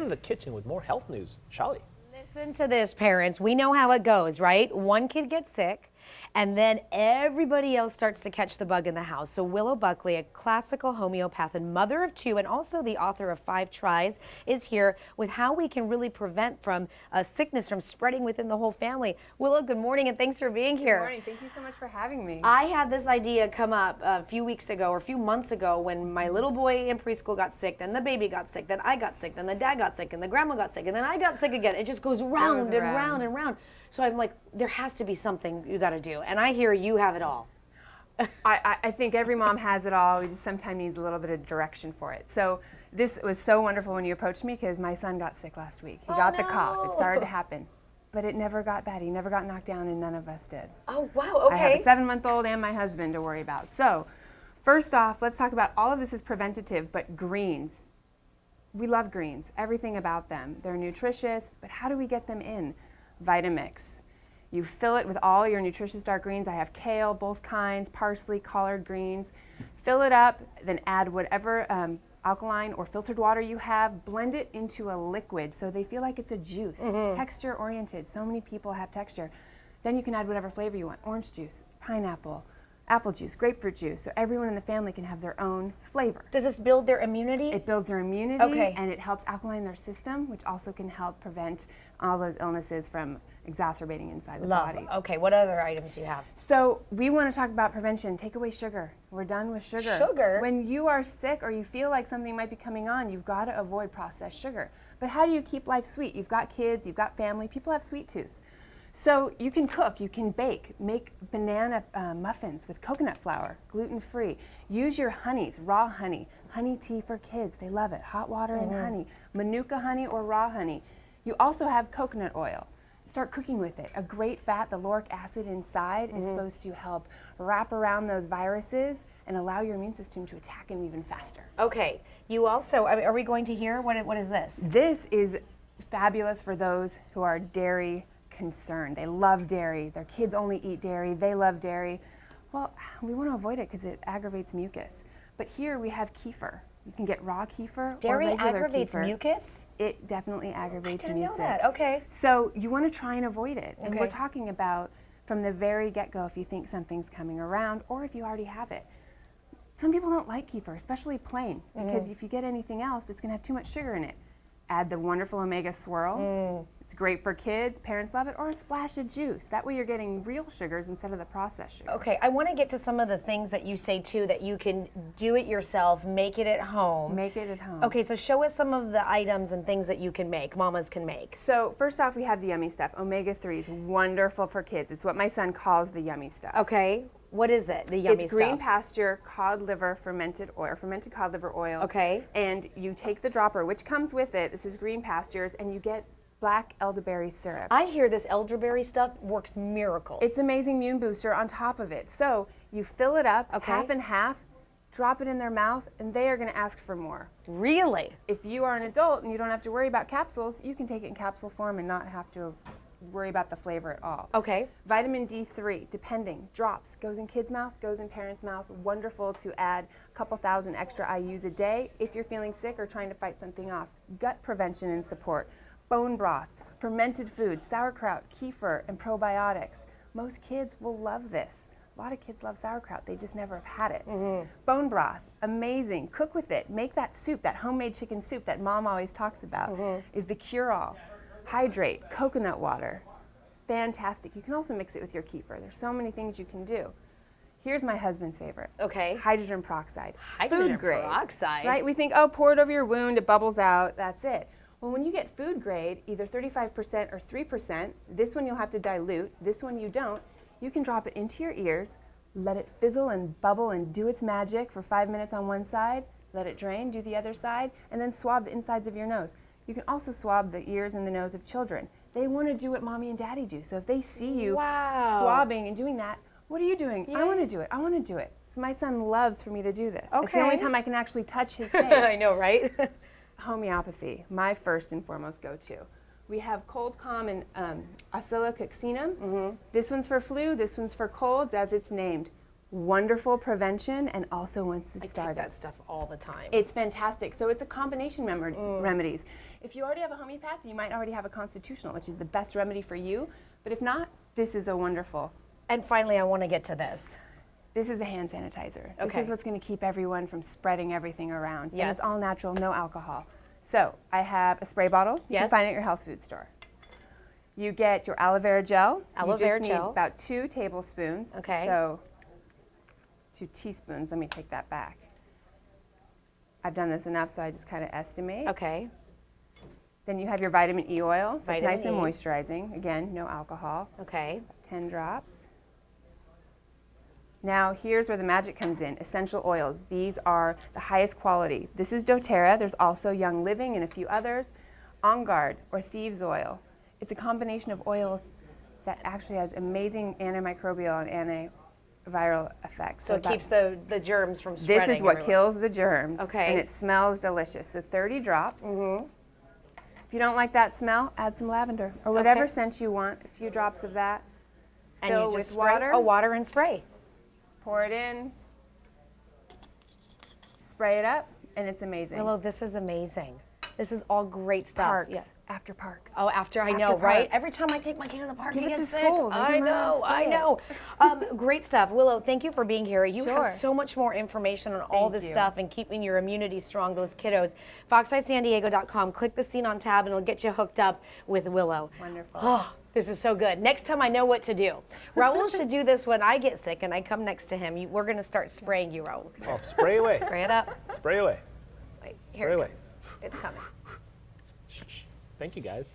in the kitchen with more health news. Shali. Listen to this, parents. We know how it goes, right? One kid gets sick, and then everybody else starts to catch the bug in the house. So Willow Buckley, a classical homeopath and mother of two, and also the author of 5 Tries, is here with how we can really prevent from sickness from spreading within the whole family. Willow, good morning, and thanks for being here. Good morning. Thank you so much for having me. I had this idea come up a few weeks ago or a few months ago when my little boy in preschool got sick, then the baby got sick, then I got sick, then the dad got sick, and the grandma got sick, and then I got sick again. It just goes round and round and round. So I'm like, there has to be something you got to do. And I hear you have it all. I think every mom has it all. We just sometimes needs a little bit of direction for it. So this was so wonderful when you approached me because my son got sick last week. He got the cough. It started to happen. But it never got bad. He never got knocked down, and none of us did. Oh, wow. Okay. I have a 7-month-old and my husband to worry about. So first off, let's talk about all of this is preventative, but greens. We love greens, everything about them. They're nutritious, but how do we get them in? Vitamix. You fill it with all your nutritious dark greens. I have kale, both kinds, parsley, collard greens. Fill it up, then add whatever alkaline or filtered water you have. Blend it into a liquid so they feel like it's a juice. Texture oriented. So many people have texture. Then you can add whatever flavor you want. Orange juice, pineapple, apple juice, grapefruit juice, so everyone in the family can have their own flavor. Does this build their immunity? It builds their immunity, and it helps alkaline their system, which also can help prevent all those illnesses from exacerbating inside the body. Okay, what other items do you have? So we want to talk about prevention. Take away sugar. We're done with sugar. Sugar? When you are sick or you feel like something might be coming on, you've got to avoid processed sugar. But how do you keep life sweet? You've got kids, you've got family, people have sweet tooths. So you can cook, you can bake, make banana muffins with coconut flour, gluten-free. Use your honeys, raw honey tea for kids, they love it, hot water and honey, manuka honey or raw honey. You also have coconut oil. Start cooking with it. A great fat, the lauric acid inside is supposed to help wrap around those viruses and allow your immune system to attack them even faster. Okay, you also, are we going to hear, what is this? This is fabulous for those who are dairy concerned. They love dairy. Their kids only eat dairy. They love dairy. Well, we want to avoid it because it aggravates mucus. But here we have kefir. You can get raw kefir Dairy or regular aggravates kefir. mucus? It definitely aggravates I didn't mucus. know that. Okay. So you want to try and avoid it. And we're Okay. talking about from the very get-go if you think something's coming around or if you already have it. Some people don't like kefir, especially plain, because if you get anything else, it's going to have too much sugar in it. Add the wonderful omega swirl. It's great for kids, parents love it, or a splash of juice. That way you're getting real sugars instead of the processed sugar. Okay, I want to get to some of the things that you say too, that you can do it yourself, make it at home. Make it at home. Okay, so show us some of the items and things that you can make, mamas can make. So first off, we have the yummy stuff. Omega-3 is wonderful for kids. It's what my son calls the yummy stuff. Okay, what is it, the yummy It's stuff? green pasture cod liver fermented oil, fermented cod liver oil. Okay. And you take the dropper, which comes with it. This is green pastures, and you get black elderberry syrup. I hear this elderberry stuff works miracles. It's an amazing immune booster on top of it. So you fill it up, half and half, drop it in their mouth, and they are going to ask for more. Really? If you are an adult and you don't have to worry about capsules, you can take it in capsule form and not have to worry about the flavor at all. Okay. Vitamin D3, depending, drops, goes in kids' mouth, goes in parents' mouth. Wonderful to add a couple thousand extra IUs a day if you're feeling sick or trying to fight something off. Gut prevention and support. Bone broth, fermented foods, sauerkraut, kefir, and probiotics. Most kids will love this. A lot of kids love sauerkraut, they just never have had it. Bone broth, amazing. Cook with it. Make that soup, that homemade chicken soup that mom always talks about, is the cure-all. Hydrate, coconut water, fantastic. You can also mix it with your kefir. There's so many things you can do. Here's my husband's favorite. Okay. Hydrogen peroxide. Hydrogen Food grade. peroxide? Right? We think, oh, pour it over your wound, it bubbles out, that's it. Well, when you get food grade, either 35% or 3%, this one you'll have to dilute, this one you don't, you can drop it into your ears, let it fizzle and bubble and do its magic for 5 minutes on one side, let it drain, do the other side, and then swab the insides of your nose. You can also swab the ears and the nose of children. They want to do what mommy and daddy do. So if they see you swabbing and doing that, what are you doing? I want to do it. I want to do it. So my son loves for me to do this. It's the only time I can actually touch his face. I know, right? Homeopathy, my first and foremost go-to. We have Cold Calm and Acilla coccinum. This one's for flu, this one's for colds, as it's named. wonderful prevention and also once to I start take it. that stuff all the time. It's fantastic. So it's a combination remedies. If you already have a homeopath, you might already have a constitutional, which is the best remedy for you. But if not, this is a wonderful. And finally, I want to get to this. This is a hand sanitizer. Okay. This is what's going to keep everyone from spreading everything around. And Yes. it's all natural, no alcohol. So I have a spray bottle. You Yes. can find it at your health food store. You get your aloe vera gel. Aloe vera You just gel. need about 2 tablespoons. Okay. So 2 teaspoons. Let me take that back. I've done this enough, so I just kind of estimate. Okay. Then you have your vitamin E oil. So it's Vitamin nice and E. moisturizing. Again, no alcohol. Okay. 10 drops. Now here's where the magic comes in, essential oils. These are the highest quality. This is doTERRA. There's also Young Living and a few others. On Guard or Thieves Oil. It's a combination of oils that actually has amazing antimicrobial and antiviral effects. So it that- keeps the germs from spreading. This is what everywhere. kills the germs. Okay. And it smells delicious. So 30 drops. Mm-hmm. If you don't like that smell, add some lavender or whatever Okay. scent you want. A few drops of that. And Fill you with just spray. water. Oh, water and spray. Pour it in, spray it up, and it's amazing. Willow, this is amazing. This is all great stuff. Parks, Yeah. after parks. Oh, after I After know, right? parks. Every time I take my kid to the park, Give he it gets to sick. school. They I can learn how to know, I spray know. Great stuff, Willow. Thank you for being here. You Sure. have so much more information on all Thank this you. stuff and keeping your immunity strong. Those kiddos. FoxEyeSanDiego.com. Click the scene on tab, and it'll get you hooked up with Willow. Wonderful. Oh, this is so good. Next time I know what to do. Raul should do this when I get sick and I come next to him. We're going to start spraying you, Raul. Oh, spray away. Spray it up. Spray away. Wait, Spray here it away. goes. It's coming. Shh, shh. Thank you, guys.